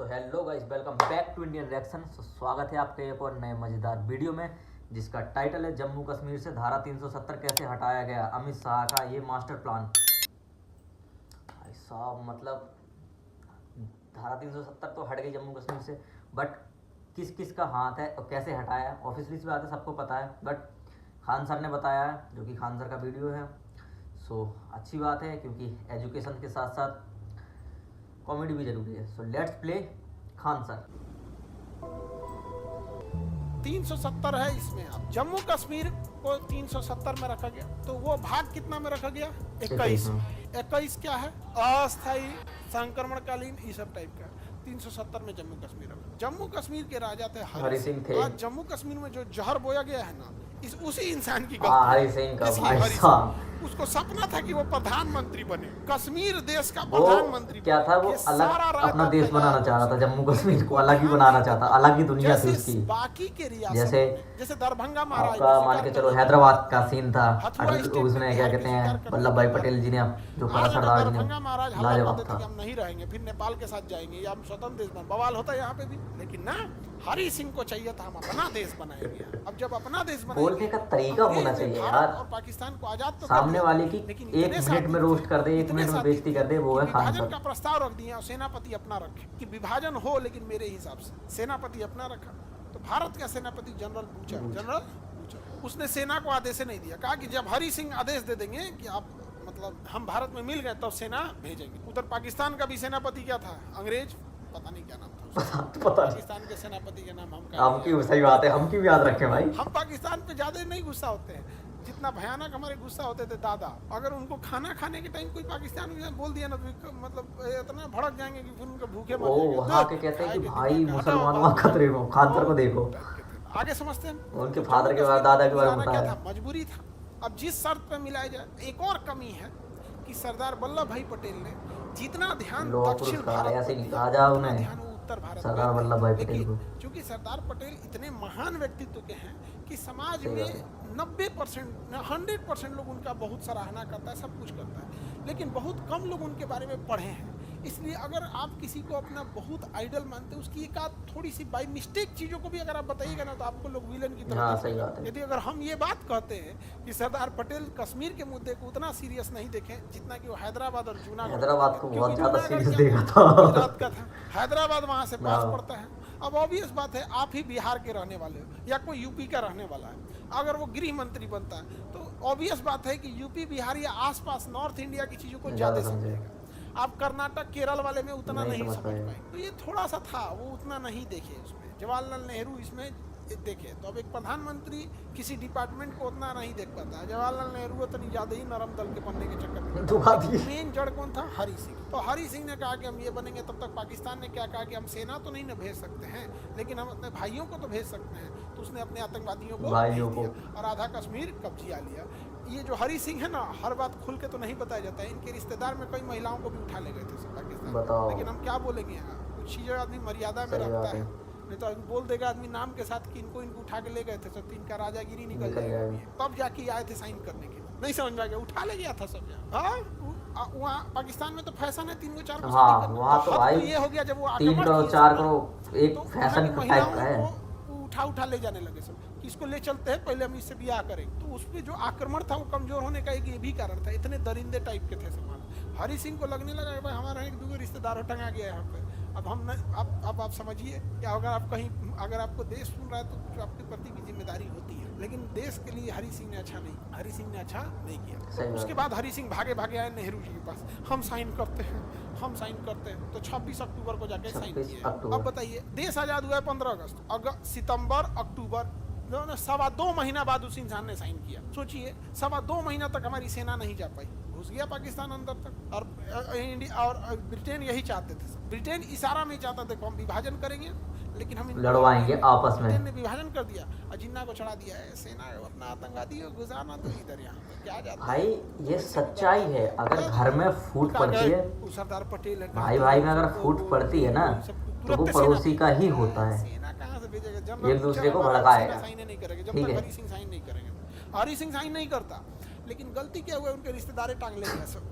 So hello guys, welcome back to Indian reaction. स्वागत है आपके एक और नए मज़ेदार वीडियो में जिसका टाइटल है जम्मू कश्मीर से धारा 370 कैसे हटाया गया, अमित शाह का ये मास्टर प्लान। भाई साहब, मतलब धारा 370 तो हट गई जम्मू कश्मीर से, बट किस किस का हाथ है और कैसे हटाया ऑफिशियली सी बात है, सबको पता है, बट खान सर ने बताया है, जो कि खान सर का वीडियो है। सो अच्छी बात है क्योंकि एजुकेशन के साथ साथ कॉमेडी भी जरूरी है। So let's play Khan sir. 370 है इसमें। अब जम्मू कश्मीर को 370 में रखा गया तो वो भाग कितना में रखा गया? 21। 21 क्या है? अस्थायी, संक्रमणकालीन, ये सब टाइप का। 370 में जम्मू कश्मीर रखा। जम्मू कश्मीर के राजा थे हरि सिंह थे। आज जम्मू कश्मीर में जो जहर बोया गया है ना, उसी इंसान की गलती। हरि सिंह का भाई साहब, उसको सपना था कि वो प्रधानमंत्री बने, कश्मीर देश का प्रधानमंत्री। क्या था वो? अलग अपना देश बनाना चाह रहा था, जम्मू कश्मीर को अलग ही बनाना चाहता, अलग ही दुनिया थी उसकी। बाकी के रियासत जैसे दरभंगा महाराज का मान के चलो हैदराबाद का सीन था, उसमें क्या कहते हैं वल्लभ भाई पटेल जी ने जो करा, सरदार जी ने महाराज लाजवाब था। हम नहीं रहेंगे, फिर नेपाल के साथ जाएंगे या हम स्वतंत्र देश बन, बवाल होता है यहाँ पे भी। लेकिन ना, हरि सिंह को चाहिए था हम अपना देश बनाएंगे। अब जब अपना देश बनाएंगे, बोलने का तरीका होना चाहिए यार। और पाकिस्तान को आजाद तो सामने वाले की 1 मिनट में रोस्ट कर दे, 1 मिनट में बेइज्जती कर दे, वो है खान विभाजन सर। का प्रस्ताव रख दिया और सेनापति अपना रखे कि विभाजन हो, लेकिन मेरे हिसाब से सेनापति अपना रखा। तो भारत का सेनापति जनरल बूचर उसने सेना को आदेश नहीं दिया, कहा कि जब हरि सिंह आदेश दे देंगे कि आप मतलब हम भारत में मिल गए तब सेना भेजेंगे। उधर पाकिस्तान का भी सेनापति क्या था? अंग्रेज, पता नहीं क्या नाम था पता पाकिस्तान के सेनापति के नाम हम की सही बात है, हम की भी याद रखें भाई। हम पाकिस्तान पे ज्यादा नहीं गुस्सा होते हैं जितना भयानक हमारे गुस्सा होते थे दादा। अगर उनको खाना खाने के टाइम कोई पाकिस्तान में बोल दिया ना तो मतलब इतना भड़क जाएंगे कि फिर उनके भूखे मर जाएंगे। वहाँ के कहते हैं कि भाई मुसलमानों खतरे में, खान सर को देखो। आगे समझते हैं उनके फादर के बाद दादा के बारे में क्या था? मजबूरी था। अब जिस शर्त पे मिलाया जाए, एक और कमी है कि सरदार वल्लभ भाई पटेल ने जितना ध्यान दक्षिण भारत ऐसे नहीं कहा जा उन्हें, उत्तर भारत सरदार वल्लभ भाई पटेल को, क्योंकि सरदार पटेल इतने महान व्यक्तित्व के हैं कि समाज में 90% 100% लोग उनका बहुत सराहना करता है, सब कुछ करता है, लेकिन बहुत कम लोग उनके बारे में पढ़े हैं। इसलिए अगर आप किसी को अपना बहुत आइडल मानते हैं, उसकी एक आध थोड़ी सी बाई मिस्टेक चीज़ों को भी अगर आप बताइएगा ना तो आपको लोग विलन की तरह सही बात है। यदि अगर हम ये बात कहते हैं कि सरदार पटेल कश्मीर के मुद्दे को उतना सीरियस नहीं देखें जितना कि वो हैदराबाद और जूनागढ़, हैदराबाद को बहुत ज्यादा सीरियस देखा था। गुजरात का था, हैदराबाद वहाँ से पास पड़ता है। अब ऑब्वियस बात है, आप ही बिहार के रहने वाले हो या कोई यूपी का रहने वाला है, अगर वो गृह मंत्री बनता है तो ऑब्वियस बात है कि यूपी बिहार या आसपास नॉर्थ इंडिया की चीज़ों को ज़्यादा समझेगा। आप कर्नाटक केरल वाले में उतना नहीं समझ पाएंगे। तो ये थोड़ा सा था, वो उतना नहीं देखे उसमें। जवाहरलाल नेहरू इसमें देखे, तो अब एक प्रधानमंत्री किसी डिपार्टमेंट को उतना नहीं देख पाता। जवाहरलाल नेहरू उतनी ज़्यादा ही नरम दल के बनने के चक्कर में मेन जड़ कौन था? हरि सिंह। तो हरि सिंह ने कहा कि हम ये बनेंगे, तब तक पाकिस्तान ने क्या कहा कि हम सेना तो नहीं ना भेज सकते हैं, लेकिन हम अपने भाइयों को तो भेज सकते हैं। तो उसने अपने आतंकवादियों को भेज दिया और आधा कश्मीर कब्जिया लिया। ये जो हरि सिंह है ना, हर बात खुल के तो नहीं बताया जाता है। इनके रिश्तेदार में कई महिलाओं को भी उठा ले गए थे पाकिस्तान, लेकिन हम क्या बोलेंगे यहाँ? कुछ चीज़ें आदमी मर्यादा में रखता है, नहीं तो बोल देगा आदमी नाम के साथ कि इनको उठा के ले गए थे, तो इनका राजागिरी निकल जाएगा। तब जाके आए थे साइन करने के, नहीं समझ में आ गया, उठा ले गया था सब यहाँ। हाँ, वहाँ पाकिस्तान में तो फैशन है 3 को 4 को वहाँ तो भाई ये हो गया जब वो 3 करोड़ 4 करोड़ एक फैशन टाइप का है। उठा ले जाने लगे सब कि इसको ले चलते हैं, पहले हम इससे ब्याह करें। तो उसमें जो आक्रमण था वो कमजोर होने का एक ये भी कारण था, इतने दरिंदे टाइप के थे समाज। हरि सिंह को लगने लगा भाई हमारा एक दूसरे रिश्तेदार टंगा गया यहाँ पे। अब हम अब आप समझिए क्या होगा। आप कहीं अगर आपको देश सुन रहा है तो कुछ आपके प्रति भी जिम्मेदारी होती है, लेकिन देश के लिए हरि सिंह ने अच्छा नहीं किया। तो उसके बाद हरि सिंह भागे आए नेहरू जी के पास, हम साइन करते हैं। तो 26 अक्टूबर को जाके साइन किया। अब बताइए, देश आज़ाद हुआ है 15 अगस्त, सितंबर, अक्टूबर, 2.25 महीना बाद उस इंसान ने साइन किया। सोचिए 2.25 महीना तक हमारी सेना नहीं जा पाई, घुस गया पाकिस्तान अंदर तक। और इंडिया और ब्रिटेन यही चाहते थे, ब्रिटेन इशारा में चाहता था कि हम विभाजन करेंगे, लेकिन हम लड़वाएंगे आपस में। ब्रिटेन ने विभाजन कर दिया और जिन्ना को चढ़ा दिया है। सेना अपना आतंकवादी गुजारना तो इधर यहाँ क्या जाता भाई, ये सच्चाई है। अगर घर में फूट पड़ती है, सरदार पटेल भाई में अगर फूट पड़ती है ना, तो वो पड़ोसी का ही होता है, एक दूसरे को भड़काएगा। साइन नहीं करेंगे जब तक हरि सिंह साइन नहीं करेंगे। हरि सिंह साइन नहीं करता, लेकिन गलती क्या हुआ, उनके रिश्तेदार टांग ले गए सब।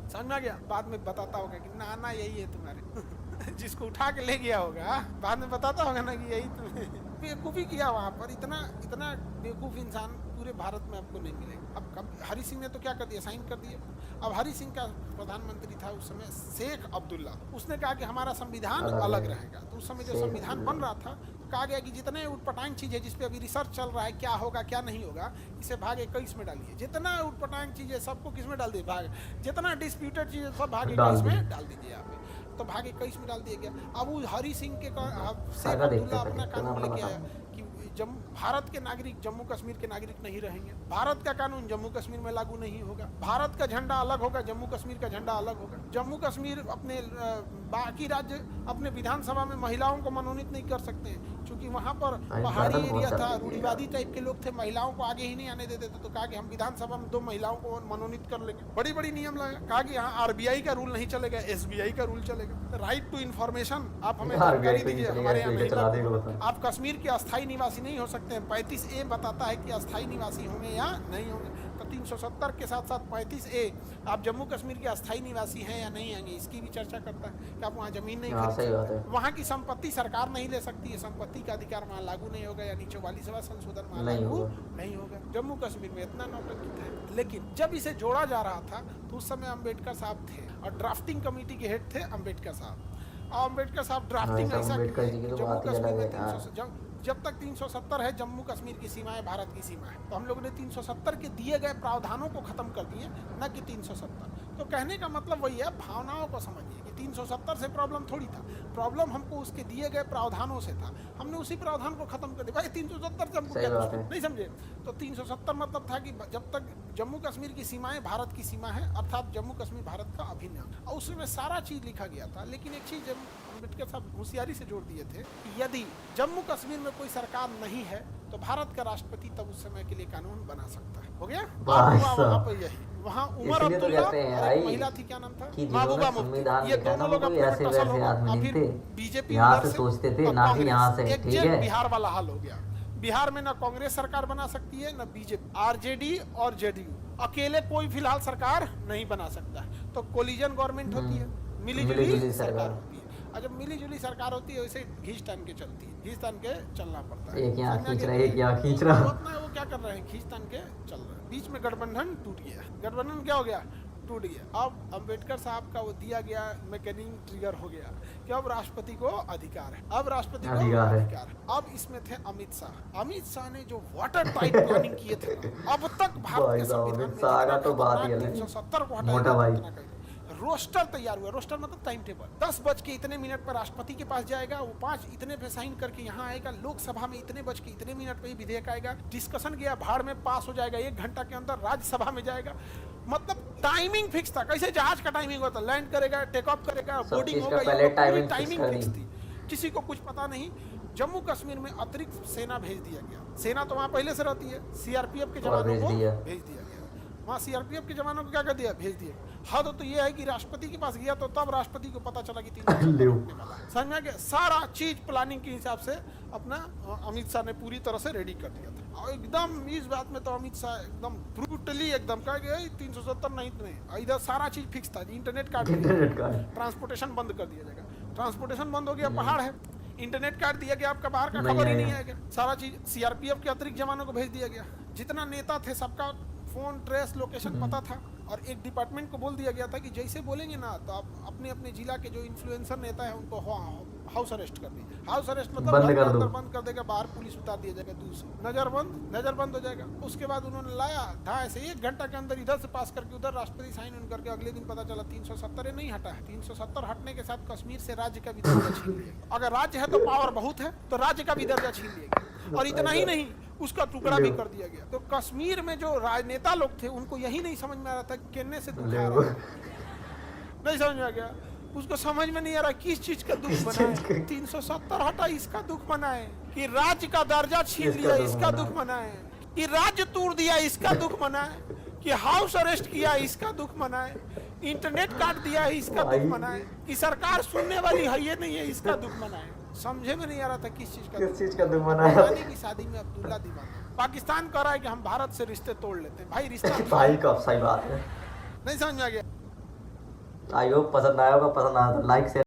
समझ में आ गया। बाद में बताता होगा कि नाना यही है तुम्हारे जिसको उठा के ले गया होगा, बाद में बताता होगा ना कि यही तुम्हें बेवकूफ़ी किया वहाँ पर। इतना इतना बेवकूफ़ इंसान पूरे भारत में आपको नहीं मिलेगा। अब हरी सिंह ने तो क्या कर दिया, साइन कर दिया। अब हरी सिंह का प्रधानमंत्री था उस समय शेख अब्दुल्ला, उसने कहा कि हमारा संविधान अलग रहेगा। तो उस समय जो संविधान बन रहा था कहा गया कि जितने उटपटांग चीज़ है जिसपे अभी रिसर्च चल रहा है क्या होगा क्या नहीं होगा, इसे भाग 21 में डालिए। जितना उटपटांग चीज़ है सबको किस में डाल दिए, भाग, जितना डिस्प्यूटेड चीज़ है सब भाग 21 में डाल दीजिए आप। तो भाग 21 में डाल दिया गया। अब वो हरी सिंह के शेख अब्दुल्ला अपना कानून लेके आया कि भारत के नागरिक जम्मू कश्मीर के नागरिक नहीं रहेंगे, भारत का कानून जम्मू कश्मीर में लागू नहीं होगा, भारत का झंडा अलग होगा, जम्मू कश्मीर का झंडा अलग होगा। जम्मू कश्मीर अपने बाकी राज्य अपने विधानसभा में महिलाओं को मनोनीत नहीं कर सकते हैं, क्योंकि वहाँ पर पहाड़ी एरिया था, रूढ़िवादी टाइप के लोग थे, महिलाओं को आगे ही नहीं आने देते थे। तो कहा कि हम विधानसभा में 2 महिलाओं को मनोनीत कर लेंगे। बड़ी बड़ी नियम लगा। कहा कि यहाँ RBI का रूल नहीं चलेगा, SBI का रूल चलेगा। राइट टू इन्फॉर्मेशन, आप हमें जानकारी दीजिए, हमारे यहाँ आप कश्मीर के अस्थायी निवासी नहीं हो सकते हैं। 35A बताता है कि अस्थायी निवासी होंगे या नहीं होंगे। तो 370 के साथ साथ 35A आप जम्मू कश्मीर के अस्थायी निवासी हैं या नहीं होंगे, इसकी भी चर्चा करता है कि आप वहाँ जमीन नहीं खरीद सकते, वहाँ की संपत्ति सरकार नहीं ले सकती है, संपत्ति का अधिकार वहाँ लागू नहीं होगा, यानी 44वां संशोधन वहाँ लागू नहीं होगा। जम्मू कश्मीर में इतना नौटंकी था। लेकिन जब इसे जोड़ा जा रहा था तो उस समय अम्बेडकर साहब थे और ड्राफ्टिंग कमेटी के हेड थे अम्बेडकर साहब। और अम्बेडकर साहब ड्राफ्टिंग ऐसा जम्मू कश्मीर में जब तक 370 है जम्मू कश्मीर की सीमा है, भारत की सीमा है, तो हम लोगों ने 370 के दिए गए प्रावधानों को खत्म कर दिए, न कि 370। तो कहने का मतलब वही है, भावनाओं को समझिए कि 370 से प्रॉब्लम थोड़ी था, प्रॉब्लम हमको उसके दिए गए प्रावधानों से था। हमने उसी प्रावधान को खत्म कर दिया। भाई 370 से हमको क्या नहीं समझे। तो 370 मतलब था कि जब तक जम्मू कश्मीर की सीमाएं भारत की सीमा है, अर्थात जम्मू कश्मीर भारत का अभिन्न अंग, और उसमें सारा चीज लिखा गया था। लेकिन एक चीज अम्बेडकर साहब होशियारी से जोड़ दिए थे कि यदि जम्मू कश्मीर में कोई सरकार नहीं है तो भारत का राष्ट्रपति तब उस समय के लिए कानून बना सकता है। हो गया वहाँ पर यही। वहाँ उमर अब्दुल्ला और महिला थी, क्या नाम था, महबूबा मुफ्ती, ये दोनों लोग अपने बीजेपी यहाँ से सोचते थे ना कि यहाँ से, ठीक है। बिहार वाला हाल हो गया। बिहार में ना कांग्रेस सरकार बना सकती है, ना बीजेपी, RJD और JDU अकेले कोई फिलहाल सरकार नहीं बना सकता है। तो कोलिजन गवर्नमेंट होती है, मिलीजुली सरकार होती है। और जब मिलीजुली सरकार होती है वैसे घींच तान के चलती है, घींच तान के चलना पड़ता है। एक यहाँ खींच रहा है, एक यहाँ खींच रहा है, वो क्या कर रहे हैं, खींच तान के चल रहे हैं। बीच में गठबंधन टूट गया। गठबंधन क्या हो गया, टूट गया। अब अम्बेडकर साहब का वो दिया गया मैकेनिज्म ट्रिगर हो गया कि अब राष्ट्रपति को अधिकार है, अब राष्ट्रपति को अधिकार है। अब इसमें थे अमित शाह। अमित शाह ने जो वाटर टाइट प्लानिंग किए थे, अब तक भारत के संविधान में 370 को हटाया, रोस्टर तैयार हुआ। रोस्टर मतलब टाइम टेबल। 10 बज के इतने मिनट पर राष्ट्रपति के पास जाएगा, वो 5 इतने पे साइन करके यहाँ आएगा, लोकसभा में इतने बज के इतने मिनट पे विधेयक आएगा, डिस्कशन गया भाड़ में पास हो जाएगा, 1 घंटा के अंदर राज्यसभा में जाएगा। मतलब टाइमिंग फिक्स था, कैसे जहाज का टाइमिंग होता, लैंड करेगा, टेक ऑफ करेगा, बोर्डिंग होगा, टाइमिंग फिक्स थी, किसी को कुछ पता नहीं। जम्मू कश्मीर में अतिरिक्त सेना भेज दिया गया। सेना तो वहाँ पहले से रहती है, CRPF के जवानों को भेज दिया गया। वहाँ CRPF के जवानों को क्या कर दिया, भेज दिया। हाँ तो ये है कि राष्ट्रपति के पास गया तो तब राष्ट्रपति को पता चला कि 370 वाला है। समझ में गया, सारा चीज प्लानिंग के हिसाब से अपना अमित शाह ने पूरी तरह से रेडी कर दिया था। और एकदम इस बात में तो अमित शाह एकदम ब्रूटली एकदम कह गया 370 नहीं, इधर सारा चीज फिक्स था। इंटरनेट काट, ट्रांसपोर्टेशन बंद कर दिया जाएगा, ट्रांसपोर्टेशन बंद हो गया, पहाड़ है, इंटरनेट काट दिया गया, आपका बाहर का खबर ही नहीं आएगा। सारा चीज CRPF के अतिरिक्त जवानों को भेज दिया गया। जितना नेता थे सबका फोन ट्रेस लोकेशन पता था। और एक डिपार्टमेंट को बोल दिया गया था कि जैसे बोलेंगे ना तो आप अपने अपने जिला के जो इन्फ्लुएंसर नेता है उनको हाउस अरेस्ट कर दीजिए। हाउस अरेस्ट मतलब बंद कर देगा, बाहर पुलिस उतार दिया जाएगा, दूर से नजर बंद हो जाएगा। उसके बाद उन्होंने लाया ढाई से 1 घंटा के अंदर इधर से पास करके उधर राष्ट्रपति साइन उन करके अगले दिन पता चला 370 नहीं हटा है। 370 हटने के साथ कश्मीर से राज्य का भी दर्जा छीन लिया। अगर राज्य है तो पावर बहुत है, तो राज्य का भी दर्जा छीन लिया। और इतना ही नहीं, उसका टुकड़ा भी कर दिया गया। तो कश्मीर में जो राजनेता लोग थे उनको यही नहीं समझ में आ रहा था किन्ने से दुख आ रहा है, नहीं समझ में आ गया। उसको समझ में नहीं आ रहा किस चीज का दुख बनाए। 370 हटा इसका दुख मनाए, कि राज्य का दर्जा छीन लिया इसका दुख मनाए, कि राज्य तोड़ दिया इसका दुख मनाए, कि हाउस अरेस्ट किया इसका दुख मनाए, इंटरनेट काट दिया इसका दुख मनाए, कि सरकार सुनने वाली है ये नहीं है इसका दुख मनाए। समझे में नहीं आ रहा था किस चीज का दुख मनाया। की शादी में अब्दुल्ला दीवाना, पाकिस्तान कह रहा है कि हम भारत से रिश्ते तोड़ लेते हैं। भाई रिश्ता भाई कब सही बात है, नहीं समझ में आ गया। आई होप पसंद आया होगा, पसंद आया तो लाइक शेयर